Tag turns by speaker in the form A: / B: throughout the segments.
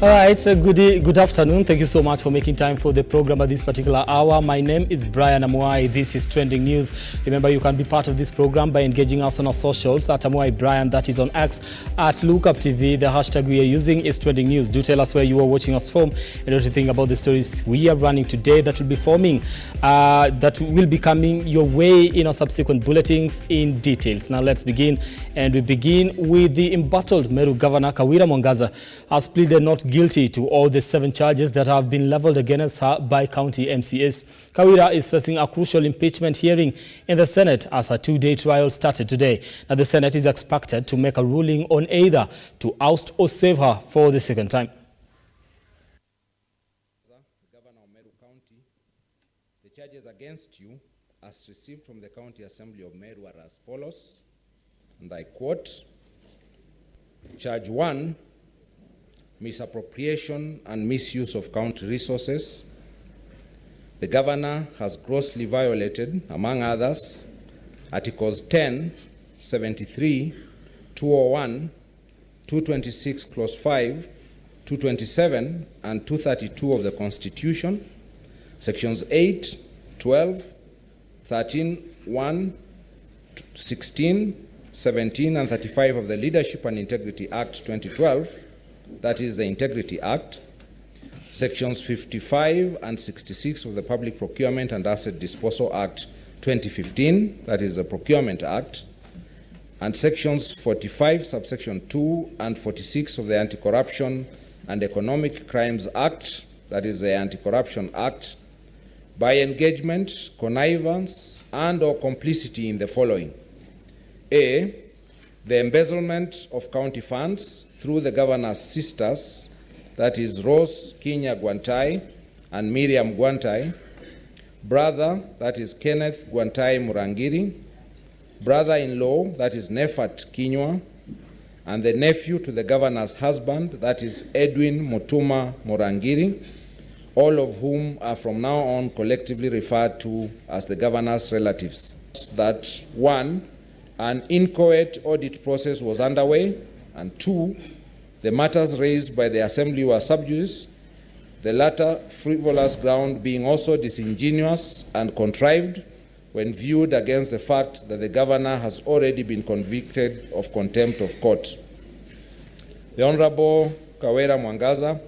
A: All right, so good afternoon. Thank you so much for making time for the program at this particular hour. My name is Brian Amuai. This is Trending News. Remember, you can be part of this program by engaging us on our socials at Amuai Brian, that is on X, at Lookuptv. The hashtag we are using is Trending News. Do tell us where you are watching us from and what you think about the stories we are running today that will be forming, that will be coming your way in our subsequent bulletins in details. Now let's begin, and we begin with the embattled Meru Governor Kawira Mwangaza has pleaded not guilty to all the 7 charges that have been leveled against her by county MCAs. Kawira is facing a crucial impeachment hearing in the Senate as her 2-day trial started today. Now the Senate is expected to make a ruling on either to oust or save her for the second time.
B: Governor of Meru County, the charges against you as received from the County Assembly of Meru are as follows, and I quote, Charge 1, misappropriation and misuse of county resources. The governor has grossly violated, among others, Articles 10, 73, 201, 226 Clause 5, 227 and 232 of the Constitution, Sections 8, 12, 13, 1, 16, 17 and 35 of the Leadership and Integrity Act 2012, that is the Integrity Act, Sections 55 and 66 of the Public Procurement and Asset Disposal Act 2015, that is the Procurement Act, and Sections 45, subsection 2 and 46 of the Anti-Corruption and Economic Crimes Act, that is the Anti-Corruption Act, by engagement, connivance, and or complicity in the following. A, the embezzlement of county funds through the governor's sisters, that is Rose Kinya Gwantai and Miriam Gwantai, brother, that is Kenneth Gwantai Murangiri, brother-in-law, that is Nefat Kinywa, and the nephew to the governor's husband, that is Edwin Mutuma Murangiri, all of whom are from now on collectively referred to as the governor's relatives. That 1, an inchoate audit process was underway, and 2, the matters raised by the Assembly were sub judice, the latter frivolous ground being also disingenuous and contrived when viewed against the fact that the governor has already been convicted of contempt of court. The Honorable Kawira Mwangaza,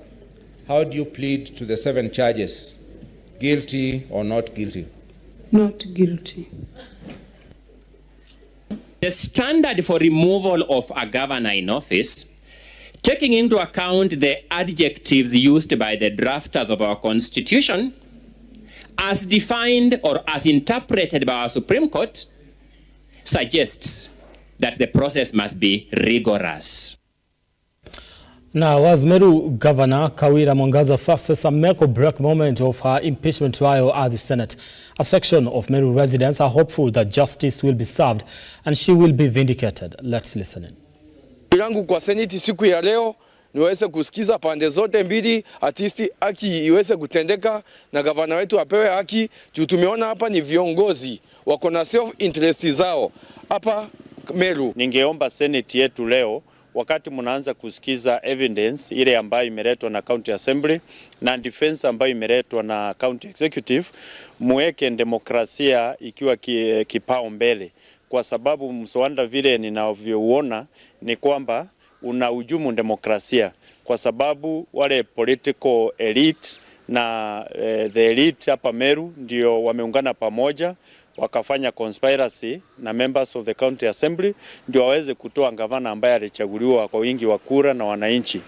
B: how do you plead to the 7 charges? Guilty or not guilty?
C: Not guilty.
D: The standard for removal of a governor in office, taking into account the adjectives used by the drafters of our Constitution, as defined or as interpreted by our Supreme Court, suggests that the process must be rigorous.
A: Now, as Meru Governor Kawira Mwangaza faces a make-or-break moment of her impeachment trial at the Senate, a section of Meru residents are hopeful that justice will be served and she will be vindicated. Let's listen in.
E: Yangu kwa Seneti siku ya leo niweze kusikiza pande zote mbili, atisti haki iweze kutendeka na gavana wetu apewe haki. Juu tumeona hapa ni viongozi wako na self interest zao hapa Meru.
F: Ningeomba Seneti yetu leo, wakati mnaanza kusikiza evidence ile ambayo imeletwa na County Assembly na defense ambayo imeletwa na County Executive, muweke demokrasia ikiwa kipao mbele, kwa sababu mswada vile ninavyoona ni kwamba unahujumu demokrasia, kwa sababu wale political elite na the elite hapa Meru ndio wameungana pamoja wakafanya conspiracy na members of the County Assembly ndio waweze kutoa gavana ambaye alichaguliwa kwa wingi wa kura na wananchi.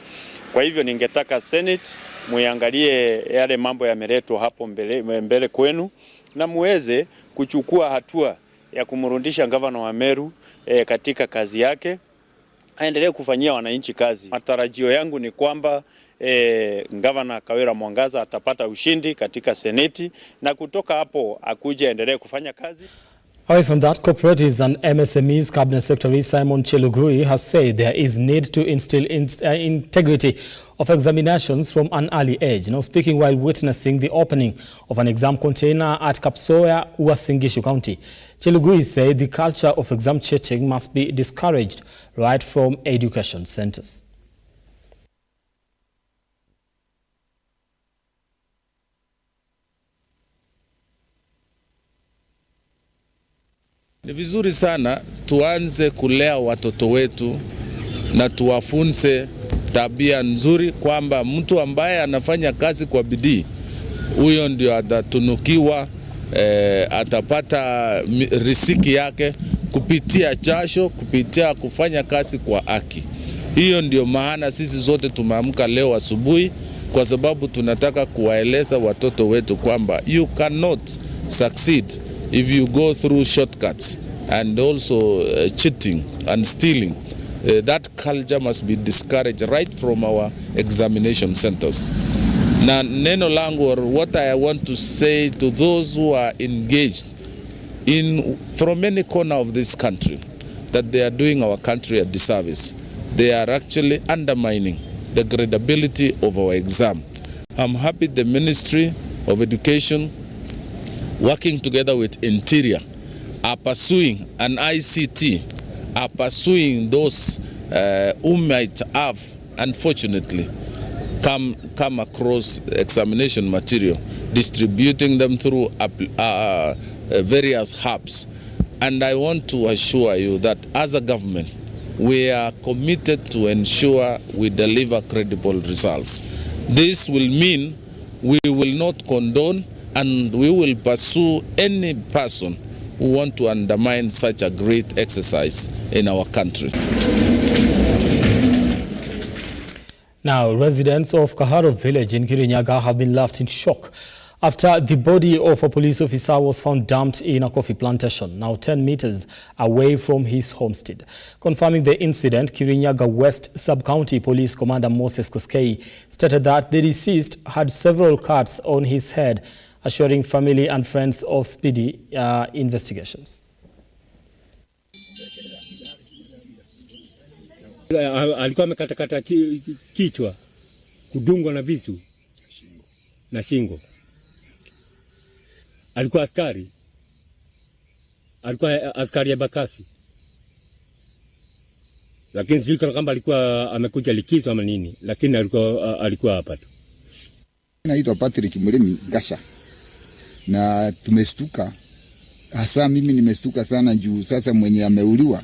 F: Kwa hivyo ningetaka Senate muangalie yale mambo yameletwa hapo mbele kwenu na muweze kuchukua hatua ya kumrudisha gavana wa Meru katika kazi yake, aendelee kufanyia wananchi kazi. Matarajio yangu ni kwamba Gavana Kawira Mwangaza atapata ushindi katika Seneti na kutoka hapo akuje aendelee kufanya kazi.
A: Away from that, cooperatives and MSMEs Cabinet Secretary Simon Chelugui has said there is need to instill integrity of examinations from an early age. Now speaking while witnessing the opening of an exam container at Kapsoya, Uasin Gishu County, Chelugui said the culture of exam cheating must be discouraged right from education centers.
G: Ni vizuri sana tuanze kulea watoto wetu na tuwafunze tabia nzuri, kwamba mtu ambaye anafanya kazi kwa bidii, huyo ndio atatunukiwa, atapata riziki yake kupitia jasho, kupitia kufanya kazi kwa haki. Hiyo ndio maana sisi zote tumeamka leo asubuhi, kwa sababu tunataka kuwaeleza watoto wetu kwamba you cannot succeed if you go through shortcuts and also cheating and stealing. That culture must be discouraged right from our examination centers. Na neno langu, or what I want to say to those who are engaged in from any corner of this country, that they are doing our country a disservice. They are actually undermining the credibility of our exam. I'm happy the Ministry of Education, working together with Interior, are pursuing an ICT, are pursuing those who might have, unfortunately, come across examination material, distributing them through various hubs. And I want to assure you that as a government, we are committed to ensure we deliver credible results. This will mean we will not condone and we will pursue any person who want to undermine such a great exercise in our country.
A: Now, residents of Kaharo village in Kirinyaga have been left in shock after the body of a police officer was found dumped in a coffee plantation, now 10 meters away from his homestead. Confirming the incident, Kirinyaga West Sub-County Police Commander Moses Koskei stated that the deceased had several cuts on his head, assuring family and friends of speedy investigations.
H: Alikuwa amekatakata kichwa, kudungwa na visu na shingo. Alikuwa askari ya bakasi. Lakini sijui kama alikuwa amekuja likizo ama nini, lakini alikuwa hapa tu.
I: Naitwa Patrick Murimi Gasha. Na tumestuka, hasa mimi nimestuka sana juu sasa mwenye ameuliwa.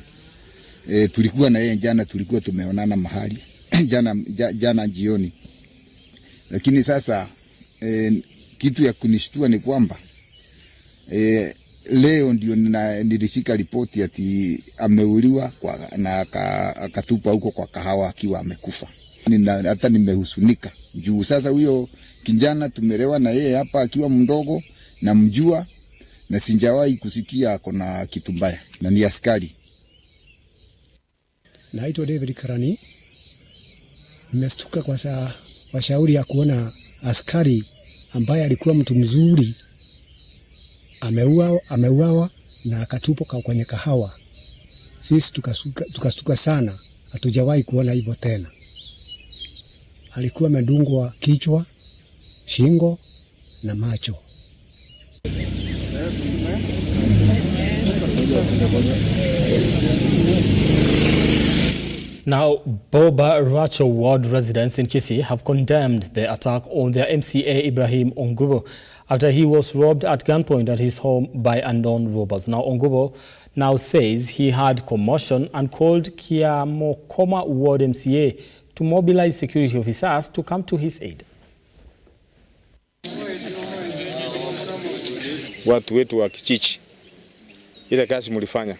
I: Tulikuwa na yeye jana, tulikuwa tumeonana mahali jana jioni. Lakini sasa kitu ya kunishtua ni kwamba leo ndio nilishika ripoti ati ameuliwa na akatupa huko kwa kahawa akiwa amekufa. Hata nimehusunika juu sasa huyo kijana tumelewa na yeye hapa akiwa mdogo na mjua, na sinjawahi kusikia kuna kitu mbaya, na ni askari.
J: Naitwa David Karani. Nimestuka kwa washauri ya kuona askari ambaye alikuwa mtu mzuri ameuawa na akatupwa kwenye kahawa. Sisi tukastuka sana, hatujawahi kuona hivyo tena. Alikuwa amedungwa kichwa, shingo na macho.
A: Now, Boba Racho ward residents in Kisii have condemned the attack on their MCA Ibrahim Ongubo after he was robbed at gunpoint at his home by unknown robbers. Now, Ongubo now says he had commotion and called Kiamokoma ward MCA to mobilize security officers to come to his aid.
K: Watu wetu wa Kichichi, ile kazi mlifanya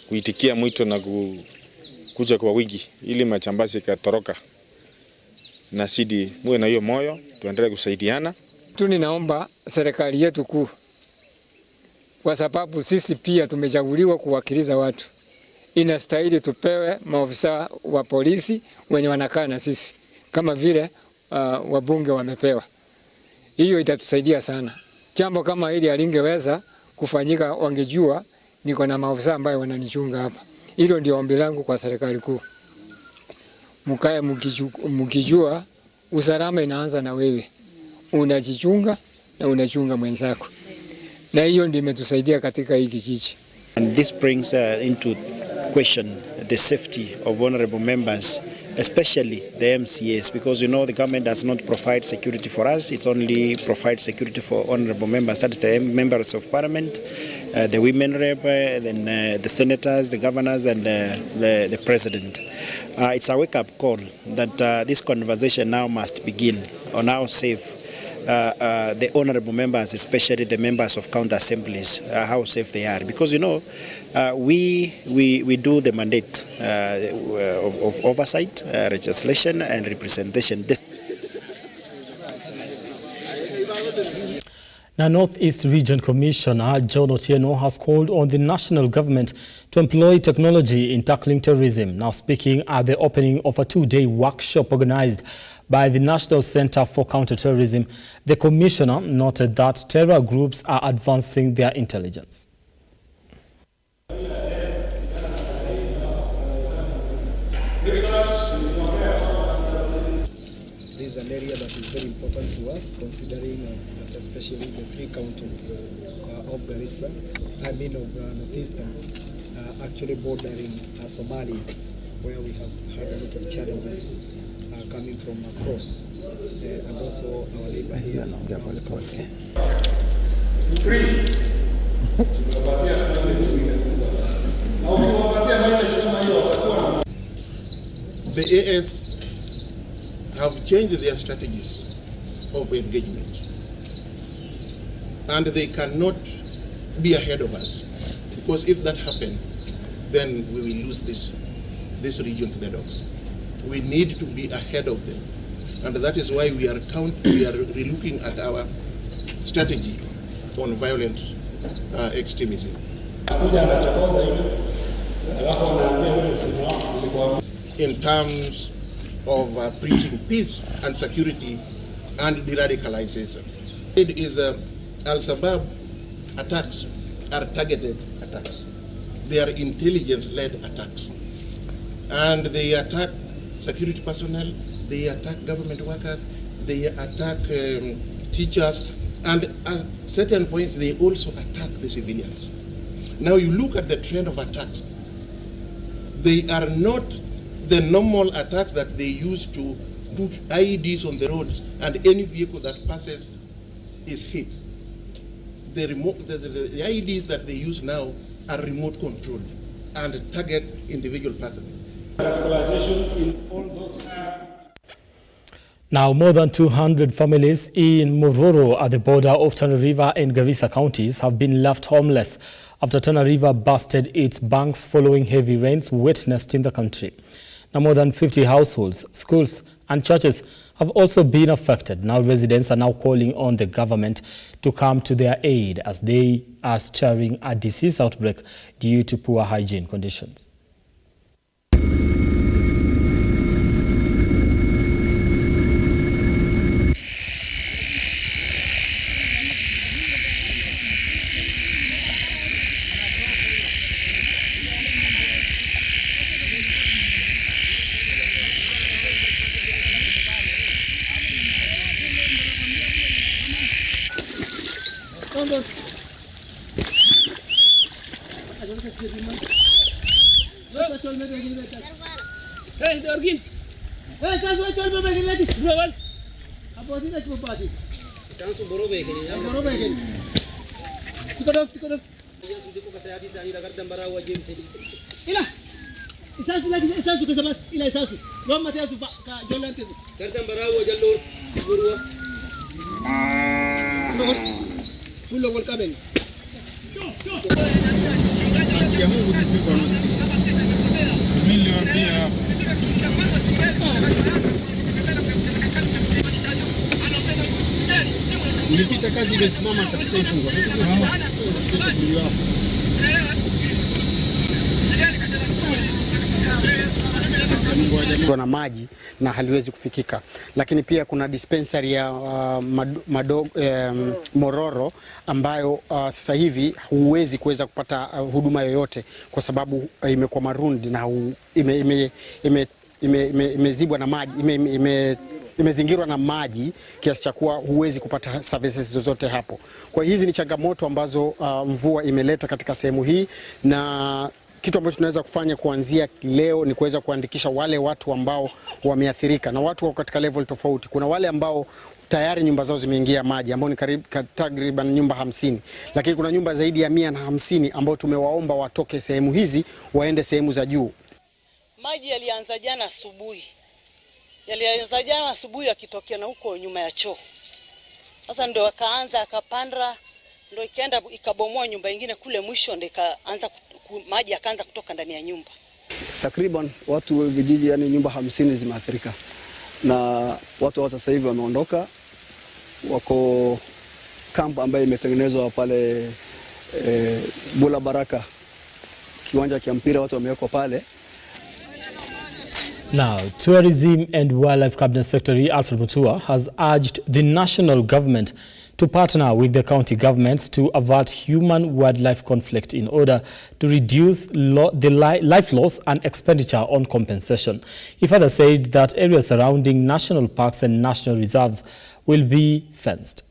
K: kuitikia mwito na kuja kwa wingi ili machambazi katoroka, na sidi muwe na hiyo moyo, tuendelee kusaidiana.
L: Ninaomba serikali yetu kuu, kwa sababu sisi pia tumechaguliwa kuwakilisha watu, inastahili tupewe maofisa wa polisi wenye wanakaa na sisi kama vile wabunge wamepewa. Hiyo itatusaidia sana. Jambo kama hili alingeweza kufanyika wangejua niko na maofisa ambayo wananichunga hapa. Hilo ndio ombi langu kwa serikali kuu. Mkae mkijua usalama inaanza na wewe. Unajichunga na unachunga mwenzako. Na hiyo ndio imetusaidia katika hii kijiji.
M: And this brings into question the safety of honorable members especially the MCAs, because you know the government does not provide security for us. It only provides security for honorable members, that is the members of parliament, the women rep, then the senators, the governors, and the president. It's a wake-up call that this conversation now must begin on how safe the honorable members, especially the members of county assemblies, how safe they are. Because you know, we do the mandate of oversight, legislation, and representation.
A: Now, Northeast Region Commissioner John Otieno has called on the national government to employ technology in tackling terrorism. Now, speaking at the opening of a two-day workshop organized by the National Center for Counterterrorism, the commissioner noted that terror groups are advancing their intelligence.
N: This is an area that is very important to us, considering that especially the three counties of Garissa, of Northeastern, actually bordering Somalia, where we have had a lot of challenges coming from across, and also our neighbor here.
O: The AS have changed their strategies of engagement, and they cannot be ahead of us, because if that happens, then we will lose this region to the dogs. We need to be ahead of them, and that is why we are relooking at our strategy on violent extremism. In terms of preaching peace and security and de-radicalization. It is Al-Shabaab attacks are targeted attacks. They are intelligence-led attacks. And they attack security personnel, they attack government workers, they attack teachers, and at certain points they also attack the civilians. Now you look at the trend of attacks. They are not the normal attacks that they use to put IEDs on the roads and any vehicle that passes is hit. The IEDs that they use now are remote controlled and target individual persons.
A: Now, more than 200 families in Meru at the border of Tana River and Garissa counties have been left homeless after Tana River busted its banks following heavy rains witnessed in the country. Now, more than 50 households, schools and churches have also been affected. Now, residents are now calling on the government to come to their aid as they are stirring a disease outbreak due to poor hygiene conditions.
P: Nilipita kazi imesimama kabisa ifungwa.
Q: Na maji na haliwezi kufikika, lakini pia kuna dispensary ya Mororo ambayo sasa hivi huwezi kuweza kupata huduma yoyote kwa sababu imekuwa marundi na imezibwa na maji, imezingirwa na maji kiasi cha kuwa huwezi kupata services zozote hapo. Kwa hizi ni changamoto ambazo mvua imeleta katika sehemu hii, na kitu ambacho tunaweza kufanya kuanzia leo ni kuweza kuandikisha wale watu ambao wameathirika, na watu wako katika level tofauti. Kuna wale ambao tayari nyumba zao zimeingia maji ambao ni takriban nyumba 50, lakini kuna nyumba zaidi ya 150 ambao tumewaomba watoke sehemu hizi waende sehemu za juu.
R: Maji yalianza jana asubuhi yakitokea na huko nyuma ya choo. Sasa ndio akaanza akapanda, ndio ikaenda ikabomoa nyumba nyingine kule mwisho, ndio ikaanza maji yakaanza kutoka ndani ya nyumba.
S: Takriban watu vijiji, yani nyumba 50 zimeathirika, na watu wa sasa hivi wameondoka, wako kamp ambayo imetengenezwa pale Bula Baraka, kiwanja cha mpira, watu wamewekwa pale.
A: Now, Tourism and Wildlife Cabinet Secretary Alfred Mutua has urged the national government to partner with the county governments to avert human-wildlife conflict in order to reduce the life loss and expenditure on compensation. He further said that areas surrounding national parks and national reserves will be fenced.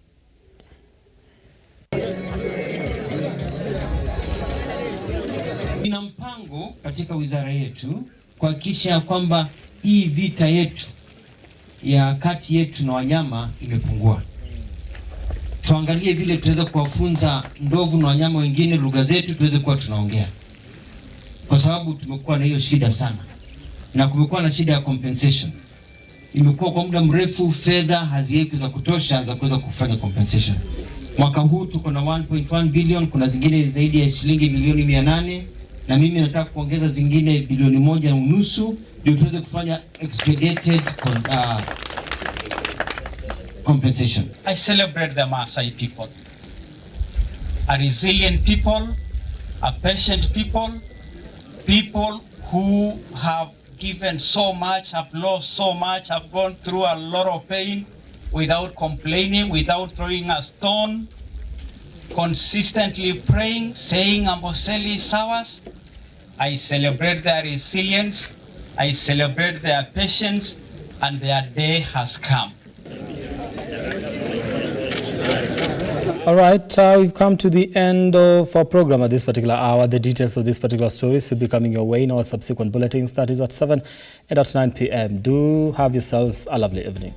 T: Ina mpango katika wizara yetu kuhakikisha kwamba hii vita yetu ya kati yetu na wanyama imepungua. Tuangalie vile tuweza kuwafunza ndovu na wanyama wengine lugha zetu tuweze kuwa tunaongea. Kwa sababu tumekuwa na hiyo shida sana. Na kumekuwa na shida ya compensation. Imekuwa kwa muda mrefu fedha haziweki za kutosha za kuweza kufanya compensation. Mwaka huu tuko na 1.1 billion, kuna zingine zaidi ya shilingi milioni 800, na mimi nataka kuongeza zingine bilioni 1.5 ndio tuweze kufanya expedited compensation.
U: I celebrate the Maasai people, a resilient people, a patient people, people who have given so much, have lost so much, have gone through a lot of pain without complaining, without throwing a stone, consistently praying, saying Amboseli Sawas. I celebrate their resilience, I celebrate their patience, and their day has come.
A: All right, we've come to the end of our program at this particular hour. The details of this particular story will be coming your way in our subsequent bulletins, that is at 7 and at 9 p.m. Do have yourselves a lovely evening.